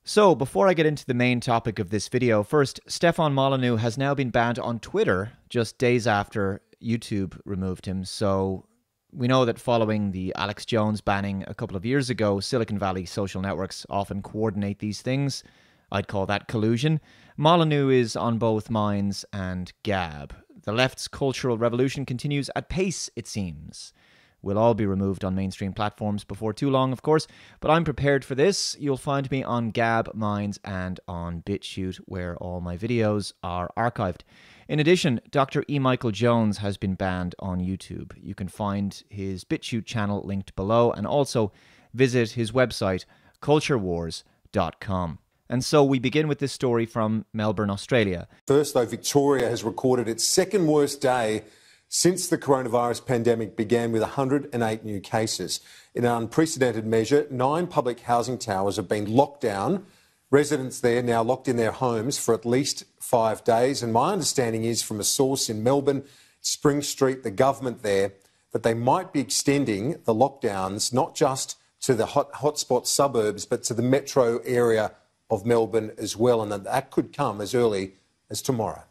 So, before I get into the main topic of this video, first, Stefan Molyneux has now been banned on Twitter just days after YouTube removed him. So, we know that following the Alex Jones banning a couple of years ago, Silicon Valley social networks often coordinate these things. I'd call that collusion. Molyneux is on both Minds and Gab. The left's cultural revolution continues at pace, it seems. We'll all be removed on mainstream platforms before too long, of course, but I'm prepared for this. You'll find me on Gab, Minds, and on BitChute, where all my videos are archived. In addition, Dr. E. Michael Jones has been banned on YouTube. You can find his BitChute channel linked below, and also visit his website, culturewars.com. And so we begin with this story from Melbourne, Australia. First, though, Victoria has recorded its second worst day since the coronavirus pandemic began, with 108 new cases. In an unprecedented measure, 9 public housing towers have been locked down. Residents there now locked in their homes for at least 5 days. And my understanding is from a source in Melbourne, Spring Street, the government there, that they might be extending the lockdowns not just to the hotspot suburbs, but to the metro area of Melbourne as well. And that could come as early as tomorrow.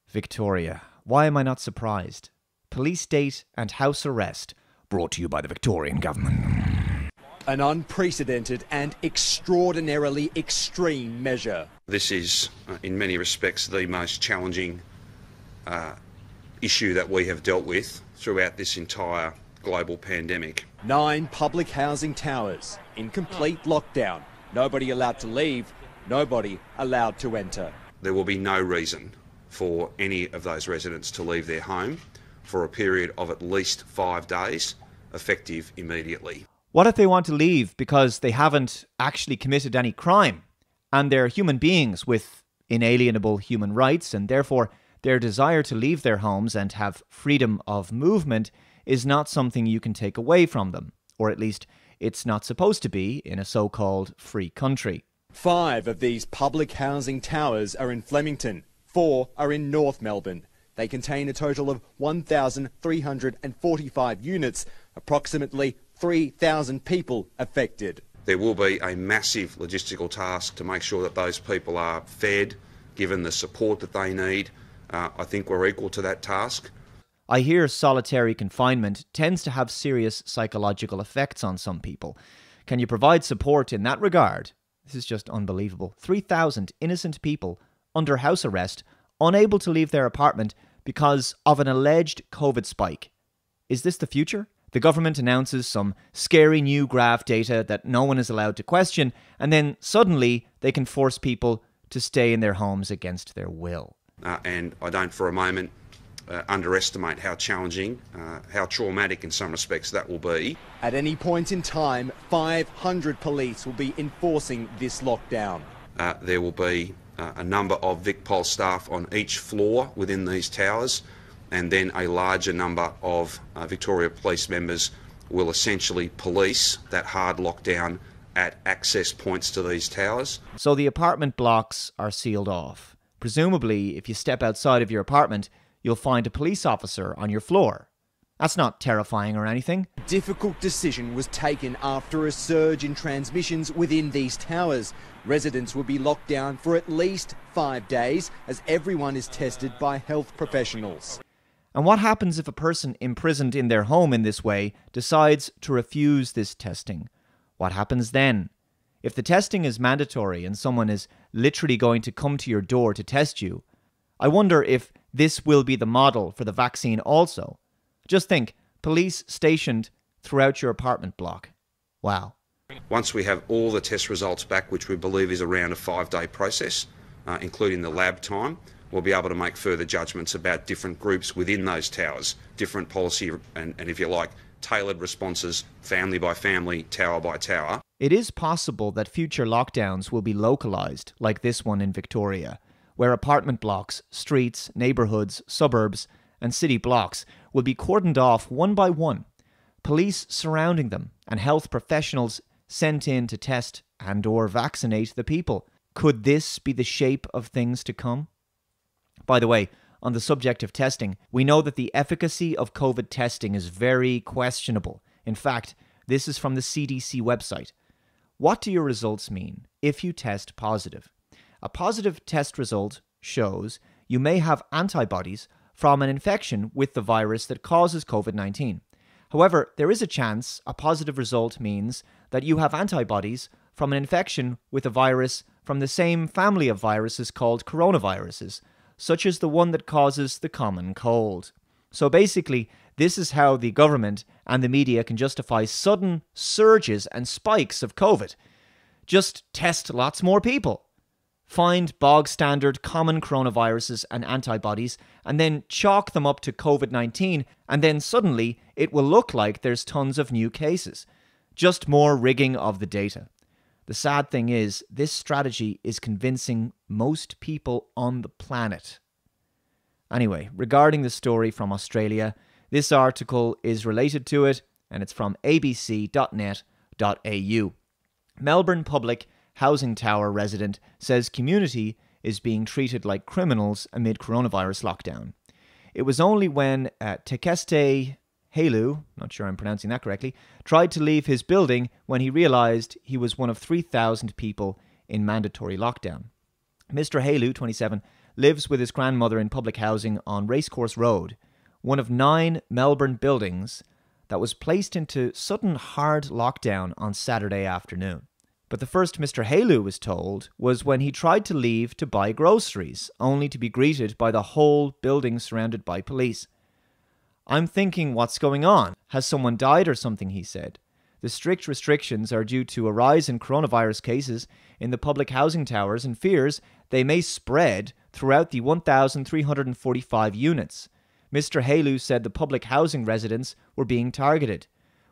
Victoria. Why am I not surprised? Police state and house arrest, brought to you by the Victorian government. An unprecedented and extraordinarily extreme measure. This is, in many respects, the most challenging issue that we have dealt with throughout this entire global pandemic. 9 public housing towers in complete lockdown. Nobody allowed to leave, nobody allowed to enter. There will be no reason for any of those residents to leave their home for a period of at least 5 days, effective immediately. What if they want to leave because they haven't actually committed any crime, and they're human beings with inalienable human rights, and therefore their desire to leave their homes and have freedom of movement is not something you can take away from them, or at least it's not supposed to be in a so-called free country. 5 of these public housing towers are in Flemington. 4 are in North Melbourne. They contain a total of 1,345 units, approximately 3,000 people affected. There will be a massive logistical task to make sure that those people are fed, given the support that they need. I think we're equal to that task. I hear solitary confinement tends to have serious psychological effects on some people. Can you provide support in that regard? This is just unbelievable. 3,000 innocent people under house arrest, unable to leave their apartment because of an alleged COVID spike. Is this the future? The government announces some scary new graph data that no one is allowed to question, and then suddenly they can force people to stay in their homes against their will. And I don't for a moment underestimate how challenging, how traumatic in some respects that will be. At any point in time, 500 police will be enforcing this lockdown. There will be a number of VicPol staff on each floor within these towers, and then a larger number of Victoria Police members will essentially police that hard lockdown at access points to these towers. So the apartment blocks are sealed off. Presumably, if you step outside of your apartment, you'll find a police officer on your floor. That's not terrifying or anything. A difficult decision was taken after a surge in transmissions within these towers. Residents will be locked down for at least 5 days as everyone is tested by health professionals. And what happens if a person imprisoned in their home in this way decides to refuse this testing? What happens then? If the testing is mandatory and someone is literally going to come to your door to test you, I wonder if this will be the model for the vaccine also. Just think, police stationed throughout your apartment block. Wow. Once we have all the test results back, which we believe is around a 5-day process, including the lab time, we'll be able to make further judgments about different groups within those towers, different policy and if you like, tailored responses, family by family, tower by tower. It is possible that future lockdowns will be localised, like this one in Victoria, where apartment blocks, streets, neighbourhoods, suburbs, and city blocks will be cordoned off one by one, police surrounding them, and health professionals sent in to test and/or vaccinate the people. Could this be the shape of things to come? By the way, on the subject of testing, we know that the efficacy of COVID testing is very questionable. In fact, this is from the CDC website. What do your results mean if you test positive? A positive test result shows you may have antibodies from an infection with the virus that causes COVID-19. However, there is a chance a positive result means that you have antibodies from an infection with a virus from the same family of viruses called coronaviruses, such as the one that causes the common cold. So basically, this is how the government and the media can justify sudden surges and spikes of COVID. Just test lots more people. Find bog standard common coronaviruses and antibodies and then chalk them up to COVID-19, and then suddenly it will look like there's tons of new cases. Just more rigging of the data. The sad thing is, this strategy is convincing most people on the planet. Anyway, regarding the story from Australia, this article is related to it, and it's from abc.net.au. Melbourne Public Housing Tower resident says community is being treated like criminals amid coronavirus lockdown. It was only when Tekeste Halu, not sure I'm pronouncing that correctly, tried to leave his building when he realised he was one of 3,000 people in mandatory lockdown. Mr. Halu, 27, lives with his grandmother in public housing on Racecourse Road, one of 9 Melbourne buildings that was placed into sudden hard lockdown on Saturday afternoon. But the first Mr. Halu was told was when he tried to leave to buy groceries, only to be greeted by the whole building surrounded by police. "I'm thinking, what's going on? Has someone died or something?" he said. The strict restrictions are due to a rise in coronavirus cases in the public housing towers and fears they may spread throughout the 1,345 units. Mr. Halu said the public housing residents were being targeted.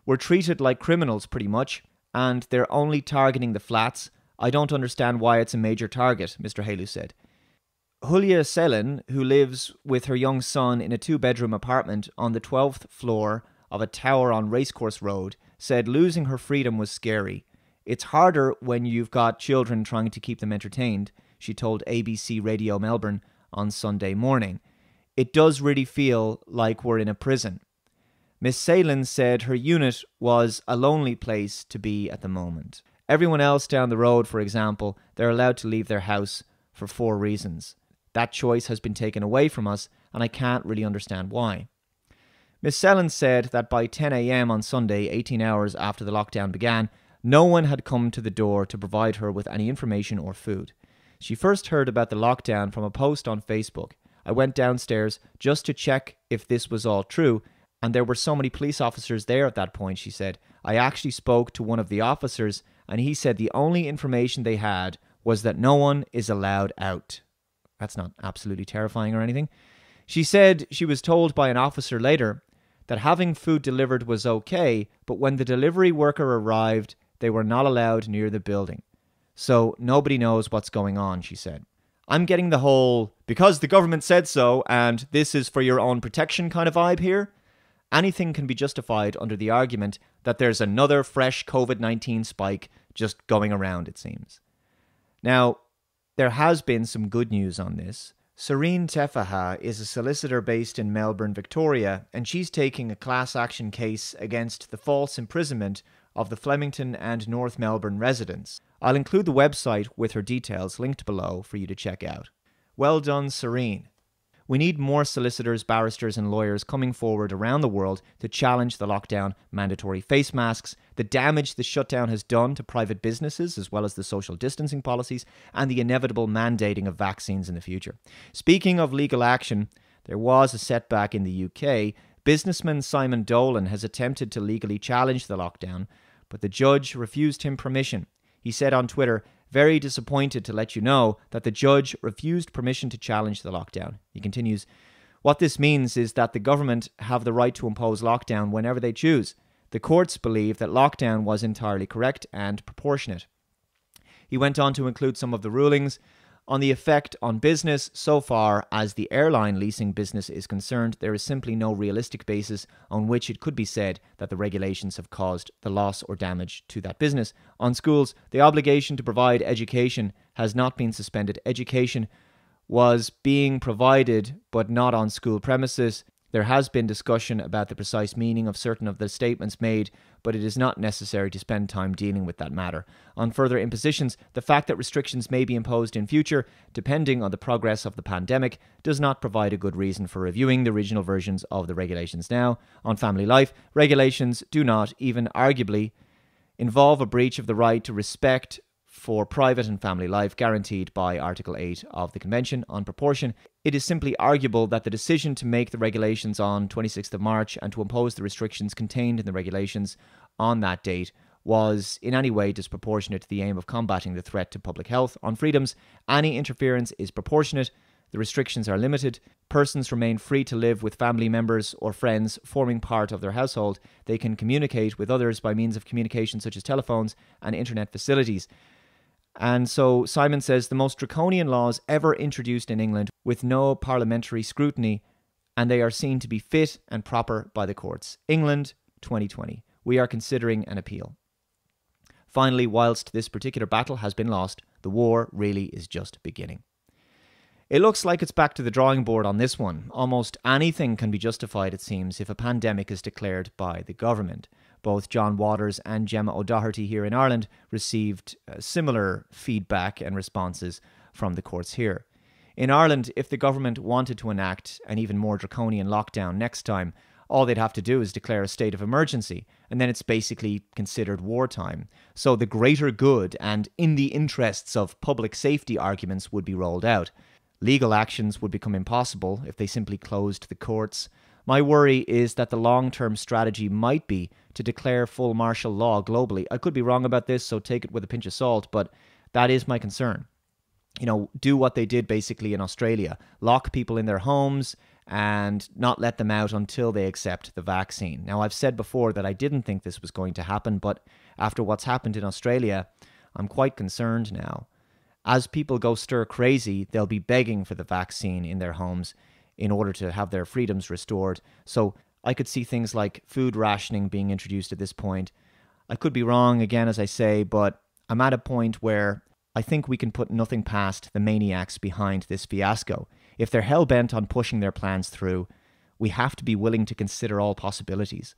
"We're treated like criminals pretty much, and they're only targeting the flats. I don't understand why it's a major target," Mr. Halu said. Julia Selin, who lives with her young son in a 2-bedroom apartment on the 12th floor of a tower on Racecourse Road, said losing her freedom was scary. "It's harder when you've got children trying to keep them entertained," she told ABC Radio Melbourne on Sunday morning. "It does really feel like we're in a prison." Miss Salin said her unit was a lonely place to be at the moment. Everyone else down the road, for example, they're allowed to leave their house for 4 reasons. That choice has been taken away from us, and I can't really understand why. Miss Salin said that by 10 a.m. on Sunday, 18 hours after the lockdown began, no one had come to the door to provide her with any information or food. She first heard about the lockdown from a post on Facebook. "I went downstairs just to check if this was all true, and there were so many police officers there at that point," she said. "I actually spoke to one of the officers, and he said the only information they had was that no one is allowed out." That's not absolutely terrifying or anything. She said she was told by an officer later that having food delivered was okay, but when the delivery worker arrived, they were not allowed near the building. "So nobody knows what's going on," she said. I'm getting the whole, because the government said so, and this is for your own protection kind of vibe here. Anything can be justified under the argument that there's another fresh COVID-19 spike just going around, it seems. Now, there has been some good news on this. Serene Tefaha is a solicitor based in Melbourne, Victoria, and she's taking a class action case against the false imprisonment of the Flemington and North Melbourne residents. I'll include the website with her details linked below for you to check out. Well done, Serene. We need more solicitors, barristers and lawyers coming forward around the world to challenge the lockdown, mandatory face masks, the damage the shutdown has done to private businesses as well as the social distancing policies, and the inevitable mandating of vaccines in the future. Speaking of legal action, there was a setback in the UK. Businessman Simon Dolan has attempted to legally challenge the lockdown, but the judge refused him permission. He said on Twitter, "Very disappointed to let you know that the judge refused permission to challenge the lockdown." He continues, "What this means is that the government have the right to impose lockdown whenever they choose. The courts believe that lockdown was entirely correct and proportionate." He went on to include some of the rulings on the effect on business. So far as the airline leasing business is concerned, there is simply no realistic basis on which it could be said that the regulations have caused the loss or damage to that business. On schools, the obligation to provide education has not been suspended. Education was being provided, but not on school premises. There has been discussion about the precise meaning of certain of the statements made, but it is not necessary to spend time dealing with that matter. On further impositions, the fact that restrictions may be imposed in future, depending on the progress of the pandemic, does not provide a good reason for reviewing the original versions of the regulations now. On family life, regulations do not, even arguably, involve a breach of the right to respect for private and family life guaranteed by Article 8 of the Convention on Proportion. It is simply arguable that the decision to make the regulations on 26th of March and to impose the restrictions contained in the regulations on that date was in any way disproportionate to the aim of combating the threat to public health. On freedoms, any interference is proportionate. The restrictions are limited. Persons remain free to live with family members or friends forming part of their household. They can communicate with others by means of communication such as telephones and internet facilities. And so Simon says the most draconian laws ever introduced in England with no parliamentary scrutiny, and they are seen to be fit and proper by the courts. England, 2020. We are considering an appeal. Finally, whilst this particular battle has been lost, the war really is just beginning. It looks like it's back to the drawing board on this one. Almost anything can be justified, it seems, if a pandemic is declared by the government. Both John Waters and Gemma O'Doherty here in Ireland received similar feedback and responses from the courts here. In Ireland, if the government wanted to enact an even more draconian lockdown next time, all they'd have to do is declare a state of emergency, and then it's basically considered wartime. So the greater good and in the interests of public safety arguments would be rolled out. Legal actions would become impossible if they simply closed the courts. My worry is that the long-term strategy might be to declare full martial law globally. I could be wrong about this, so take it with a pinch of salt, but that is my concern. You know, do what they did basically in Australia. Lock people in their homes and not let them out until they accept the vaccine. Now, I've said before that I didn't think this was going to happen, but after what's happened in Australia, I'm quite concerned now. As people go stir crazy, they'll be begging for the vaccine in their homes in order to have their freedoms restored. So I could see things like food rationing being introduced at this point. I could be wrong again, as I say, but I'm at a point where I think we can put nothing past the maniacs behind this fiasco. If they're hell-bent on pushing their plans through, we have to be willing to consider all possibilities.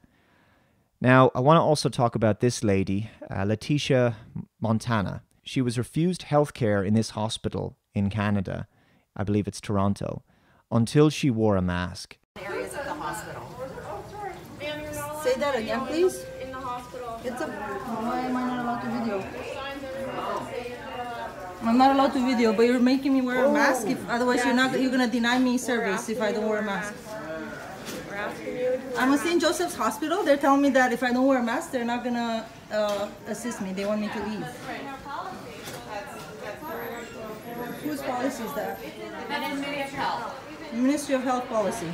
Now, I want to also talk about this lady, Letitia Montana. She was refused healthcare in this hospital in Canada, I believe it's Toronto, until she wore a mask. Areas of the hospital. Say that again, please. In the hospital. Why am I not allowed to video? I'm not allowed to video, but you're making me wear a mask. Otherwise, you're gonna deny me service if I don't wear a mask. We're asking you. I'm at St. Joseph's Hospital. They're telling me that if I don't wear a mask, they're not gonna assist me. They want me to leave. Whose policy is that? Ministry of Health. Ministry of Health policy.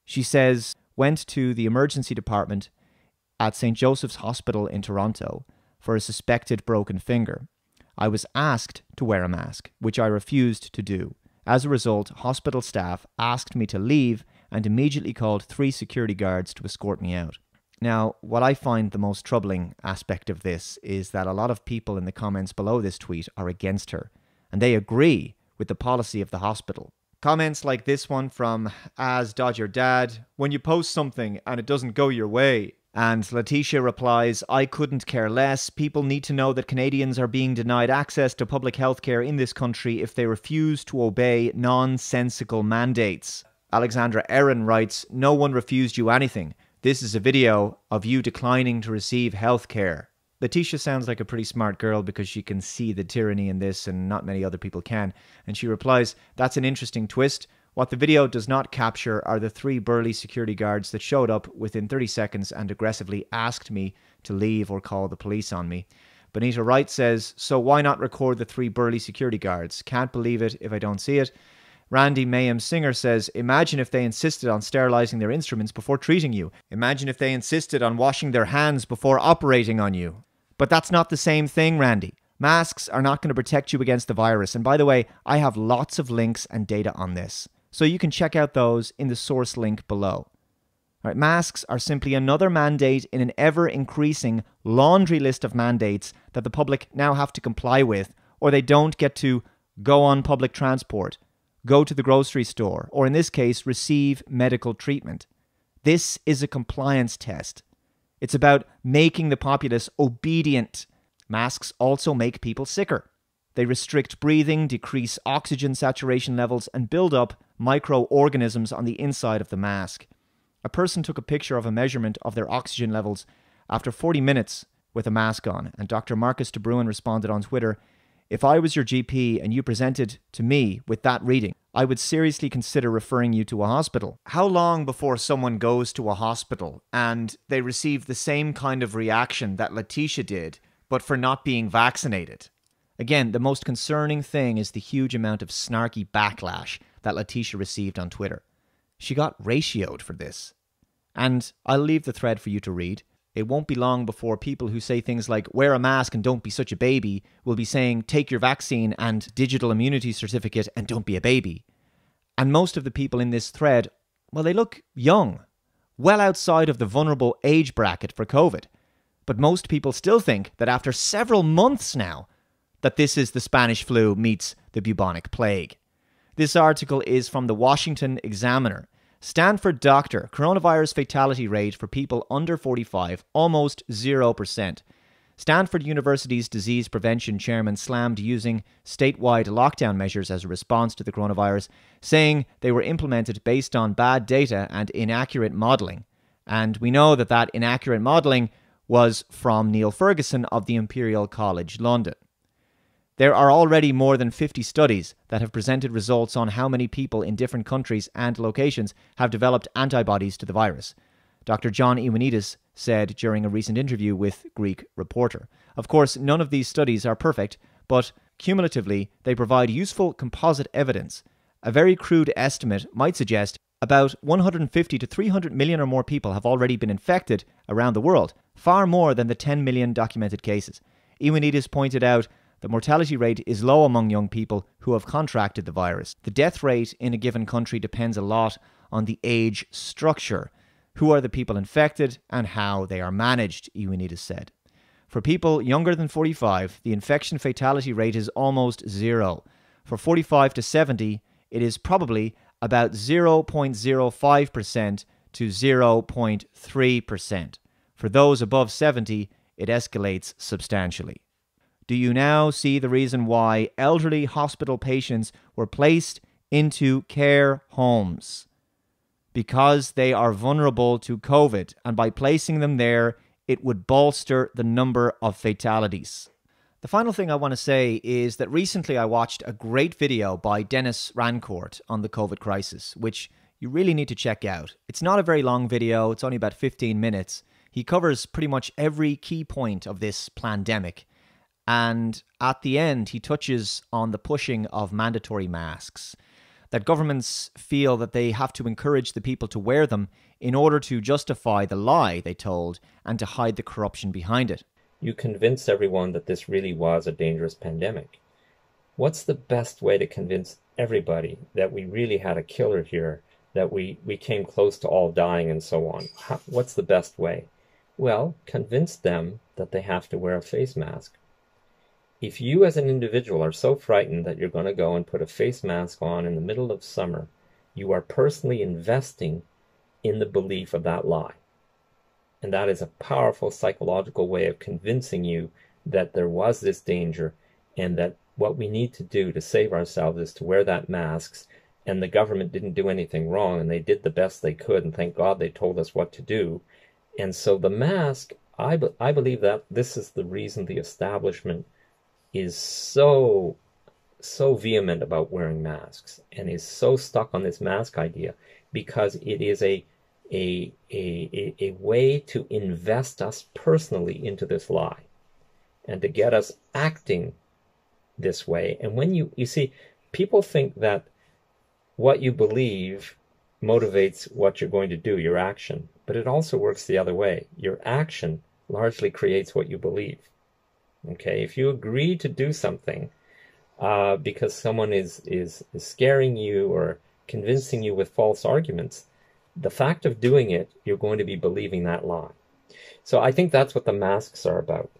She says, went to the emergency department at St. Joseph's Hospital in Toronto for a suspected broken finger. I was asked to wear a mask, which I refused to do. As a result, hospital staff asked me to leave and immediately called 3 security guards to escort me out. Now, what I find the most troubling aspect of this is that a lot of people in the comments below this tweet are against her, and they agree with the policy of the hospital. Comments like this one from As.Your.Dad, when you post something and it doesn't go your way. And Letitia replies, I couldn't care less. People need to know that Canadians are being denied access to public health care in this country if they refuse to obey nonsensical mandates. Alexandra Erin writes, no one refused you anything. This is a video of you declining to receive health care. Letitia sounds like a pretty smart girl because she can see the tyranny in this and not many other people can. And she replies, that's an interesting twist. What the video does not capture are the 3 burly security guards that showed up within 30 seconds and aggressively asked me to leave or call the police on me. Bonita Wright says, so why not record the 3 burly security guards? Can't believe it if I don't see it. Randy Mayhem Singer says, imagine if they insisted on sterilizing their instruments before treating you. Imagine if they insisted on washing their hands before operating on you. But that's not the same thing, Randy. Masks are not going to protect you against the virus. And by the way, I have lots of links and data on this. So you can check out those in the source link below. All right, masks are simply another mandate in an ever-increasing laundry list of mandates that the public now have to comply with, or they don't get to go on public transport, go to the grocery store, or in this case, receive medical treatment. This is a compliance test. It's about making the populace obedient. Masks also make people sicker. They restrict breathing, decrease oxygen saturation levels, and build up microorganisms on the inside of the mask. A person took a picture of a measurement of their oxygen levels after 40 minutes with a mask on, and Dr. Marcus de Bruin responded on Twitter, "If I was your GP and you presented to me with that reading, I would seriously consider referring you to a hospital." How long before someone goes to a hospital and they receive the same kind of reaction that Letitia did, but for not being vaccinated? Again, the most concerning thing is the huge amount of snarky backlash that Letitia received on Twitter. She got ratioed for this. And I'll leave the thread for you to read. It won't be long before people who say things like, wear a mask and don't be such a baby, will be saying, take your vaccine and digital immunity certificate and don't be a baby. And most of the people in this thread, well, they look young, well outside of the vulnerable age bracket for COVID. But most people still think that after several months now, that this is the Spanish flu meets the bubonic plague. This article is from the Washington Examiner. Stanford doctor, coronavirus fatality rate for people under 45, almost 0%. Stanford University's disease prevention chairman slammed using statewide lockdown measures as a response to the coronavirus, saying they were implemented based on bad data and inaccurate modelling. And we know that that inaccurate modelling was from Neil Ferguson of the Imperial College London. There are already more than 50 studies that have presented results on how many people in different countries and locations have developed antibodies to the virus, Dr. John Ioannidis said during a recent interview with Greek Reporter. Of course, none of these studies are perfect, but cumulatively, they provide useful composite evidence. A very crude estimate might suggest about 150 to 300 million or more people have already been infected around the world, far more than the 10 million documented cases. Ioannidis pointed out the mortality rate is low among young people who have contracted the virus. The death rate in a given country depends a lot on the age structure. Who are the people infected and how they are managed, Ioannidis said. For people younger than 45, the infection fatality rate is almost zero. For 45 to 70, it is probably about 0.05% to 0.3%. For those above 70, it escalates substantially. Do you now see the reason why elderly hospital patients were placed into care homes? Because they are vulnerable to COVID, and by placing them there, it would bolster the number of fatalities. The final thing I want to say is that recently I watched a great video by Dennis Rancourt on the COVID crisis, which you really need to check out. It's not a very long video, it's only about 15 minutes. He covers pretty much every key point of this pandemic. And at the end, he touches on the pushing of mandatory masks, that governments feel that they have to encourage the people to wear them in order to justify the lie they told and to hide the corruption behind it. You convinced everyone that this really was a dangerous pandemic. What's the best way to convince everybody that we really had a killer here, that we came close to all dying and so on? What's the best way? Well, convince them that they have to wear a face mask. If you as an individual are so frightened that you're going to go and put a face mask on in the middle of summer, you are personally investing in the belief of that lie. And that is a powerful psychological way of convincing you that there was this danger and that what we need to do to save ourselves is to wear that masks, and the government didn't do anything wrong and they did the best they could, and thank God they told us what to do. And so the mask, I believe that this is the reason the establishment is so vehement about wearing masks and is so stuck on this mask idea, because it is a way to invest us personally into this lie and to get us acting this way. And when you see, people think that what you believe motivates what you're going to do, your action, but it also works the other way. Your action largely creates what you believe. Okay, if you agree to do something because someone is scaring you or convincing you with false arguments, the fact of doing it, you're going to be believing that lie. So I think that's what the masks are about.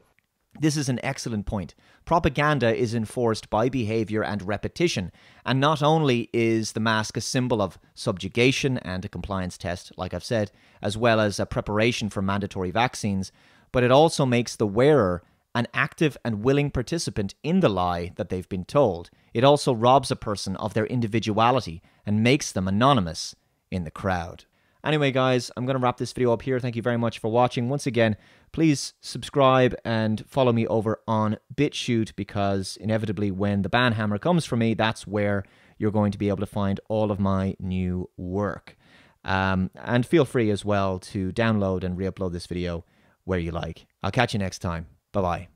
This is an excellent point. Propaganda is enforced by behavior and repetition, and not only is the mask a symbol of subjugation and a compliance test, like I've said, as well as a preparation for mandatory vaccines, but it also makes the wearer an active and willing participant in the lie that they've been told. It also robs a person of their individuality and makes them anonymous in the crowd. Anyway, guys, I'm going to wrap this video up here. Thank you very much for watching. Once again, please subscribe and follow me over on BitChute, because inevitably when the ban hammer comes for me, that's where you're going to be able to find all of my new work. And feel free as well to download and re-upload this video where you like. I'll catch you next time. Bye-bye.